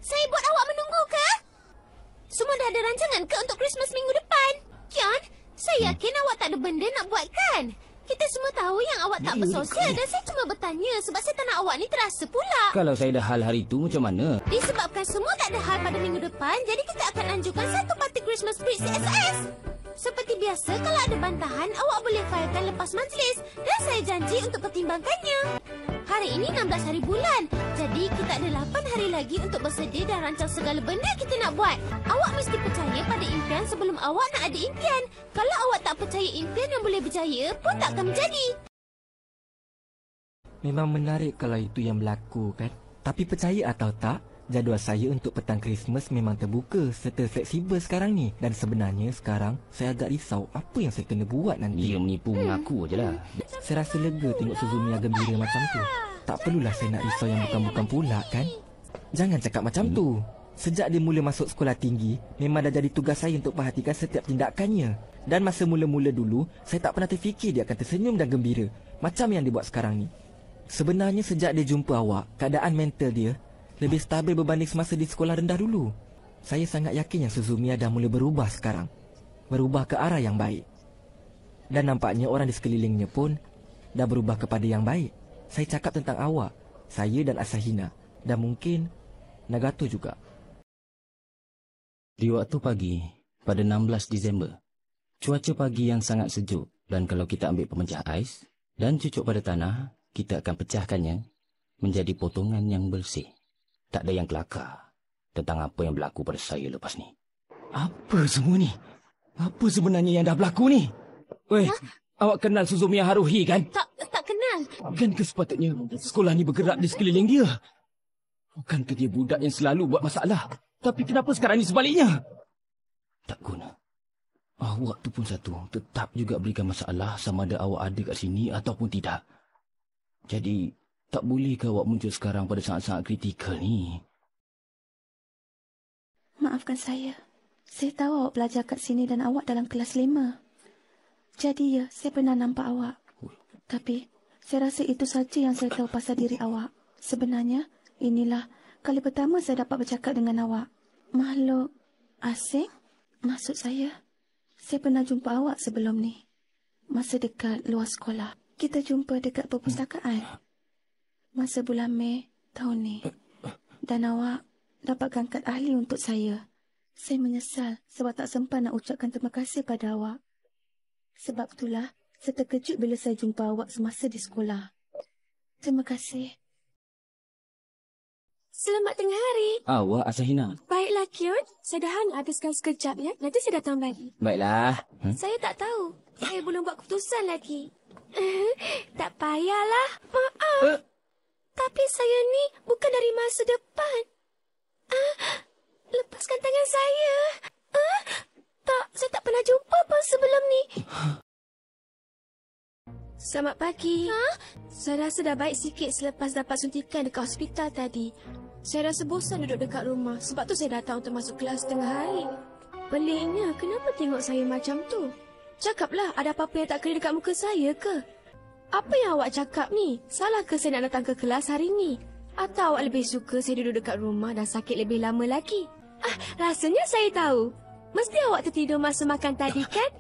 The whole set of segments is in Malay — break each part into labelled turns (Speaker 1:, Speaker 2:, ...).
Speaker 1: Saya buat awak menunggu ke? Semua dah ada rancangan ke untuk Christmas minggu depan? Kion, saya yakin awak tak ada benda nak buat kan? Kita semua tahu yang awak tak bersosial dan saya cuma bertanya sebab saya tak nak awak ni terasa pula.
Speaker 2: Kalau saya dah hal hari tu macam mana?
Speaker 1: Disebabkan semua tak ada hal pada minggu depan, jadi kita akan anjurkan satu parti Christmas Bridge CSS. Seperti biasa, kalau ada bantahan, awak boleh filekan lepas majlis dan saya janji untuk pertimbangkannya. Hari ini 16 hari bulan, jadi kita ada 8 hari lagi untuk bersedia dan rancang segala benda kita nak buat. Awak mesti percaya pada impian sebelum awak nak ada impian. Kalau awak tak percaya impian yang boleh berjaya pun tak akan menjadi.
Speaker 3: Memang menarik kalau itu yang berlaku kan. Tapi percaya atau tak, jadual saya untuk petang Christmas memang terbuka serta fleksibel sekarang ni. Dan sebenarnya sekarang saya agak risau apa yang saya kena buat nanti.
Speaker 2: Dia menipu mengaku je lah.
Speaker 3: Saya rasa lega tengok Suzumia gembira macam tu. Tak perlulah saya nak risau yang bukan-bukan pula kan. Jangan cakap macam tu. Sejak dia mula masuk sekolah tinggi, memang dah jadi tugas saya untuk perhatikan setiap tindakannya. Dan masa mula-mula dulu, saya tak pernah terfikir dia akan tersenyum dan gembira macam yang dia buat sekarang ni. Sebenarnya sejak dia jumpa awak, keadaan mental dia lebih stabil berbanding semasa di sekolah rendah dulu. Saya sangat yakin yang Suzumia dah mula berubah sekarang. Berubah ke arah yang baik. Dan nampaknya orang di sekelilingnya pun dah berubah kepada yang baik. Saya cakap tentang awak, saya dan Asahina, dan mungkin Nagato juga.
Speaker 2: Di waktu pagi, pada 16 Disember, cuaca pagi yang sangat sejuk dan kalau kita ambil pemecah ais dan cucuk pada tanah, kita akan pecahkannya menjadi potongan yang bersih. Tak ada yang kelakar tentang apa yang berlaku pada saya lepas ni.
Speaker 4: Apa semua ni? Apa sebenarnya yang dah berlaku ni? Weh, awak kenal Suzumiya Haruhi kan?
Speaker 1: Tak kenal.
Speaker 4: Kan sepatutnya sekolah ni bergerak di sekeliling dia. Bukankah dia budak yang selalu buat masalah? Tapi kenapa sekarang ni sebaliknya?
Speaker 2: Tak guna. Awak tu pun satu, tetap juga berikan masalah sama ada awak ada kat sini ataupun tidak. Jadi, tak bolehkah awak muncul sekarang pada saat-saat kritikal ni?
Speaker 5: Maafkan saya. Saya tahu awak belajar kat sini dan awak dalam kelas 5. Jadi ya, saya pernah nampak awak. Tapi, saya rasa itu saja yang saya tahu pasal diri awak. Sebenarnya, inilah kali pertama saya dapat bercakap dengan awak. Makhluk asing? Maksud saya pernah jumpa awak sebelum ni. Masa dekat luar sekolah. Kita jumpa dekat perpustakaan. Masa bulan Mei tahun ni. Dan awak dapat angkat ahli untuk saya. Saya menyesal sebab tak sempat nak ucapkan terima kasih pada awak. Sebab itulah saya terkejut bila saya jumpa awak semasa di sekolah. Terima kasih.
Speaker 1: Selamat tengah hari.
Speaker 2: Awak, Asahina.
Speaker 1: Baiklah, Kion. Saya dah nak habiskan sekejap ya. Nanti saya datang balik.
Speaker 2: Baiklah.
Speaker 1: Saya tak tahu. Saya belum buat keputusan lagi. Tak payahlah. Maaf. Tapi saya ni bukan dari masa depan. Lepaskan tangan saya. Tak, saya tak pernah jumpa pun sebelum ni. Selamat pagi. Saya rasa dah baik sikit selepas dapat suntikan dekat hospital tadi. Saya rasa bosan duduk dekat rumah. Sebab tu saya datang untuk masuk kelas tengah hari. Peliknya, kenapa tengok saya macam tu? Cakaplah, ada apa-apa yang tak kena dekat muka saya ke? Apa yang awak cakap ni? Salah ke saya nak datang ke kelas hari ni? Atau awak lebih suka saya duduk dekat rumah dan sakit lebih lama lagi? Rasanya saya tahu. Mesti awak tertidur masa makan tadi kan?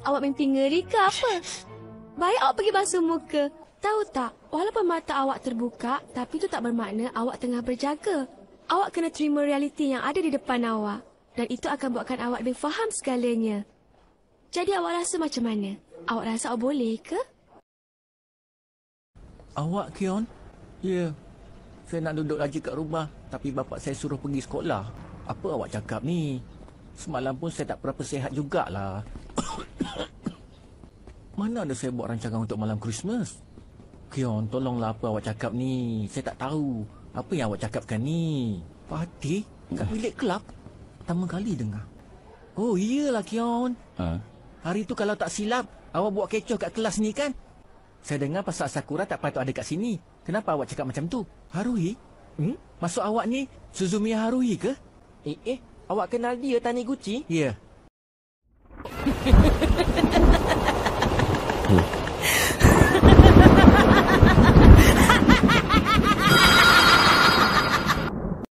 Speaker 1: Awak mimpi ngeri ke apa? Baik awak pergi basuh muka. Tahu tak, walaupun mata awak terbuka, tapi itu tak bermakna awak tengah berjaga. Awak kena terima realiti yang ada di depan awak. Dan itu akan buatkan awak lebih faham segalanya. Jadi awak rasa macam mana? Awak rasa awak boleh ke?
Speaker 4: Awak, Kion? Ya. Saya nak duduk lagi kat rumah. Tapi bapa saya suruh pergi sekolah. Apa awak cakap ni? Semalam pun saya tak berapa sihat jugalah. Mana ada saya buat rancangan untuk malam Christmas? Kion, tolonglah apa awak cakap ni. Saya tak tahu. Apa yang awak cakapkan ni? Parti? Kat bilik kelab? Pertama kali dengar. Oh, iyalah Kion. Hari tu kalau tak silap, awak buat kecoh kat kelas ni kan? Saya dengar pasal Sakura tak patut ada kat sini. Kenapa awak cakap macam tu? Haruhi? Maksud awak ni Suzumiya Haruhi ke?
Speaker 3: Awak kenal dia, Taniguchi?
Speaker 4: Ya. Yeah.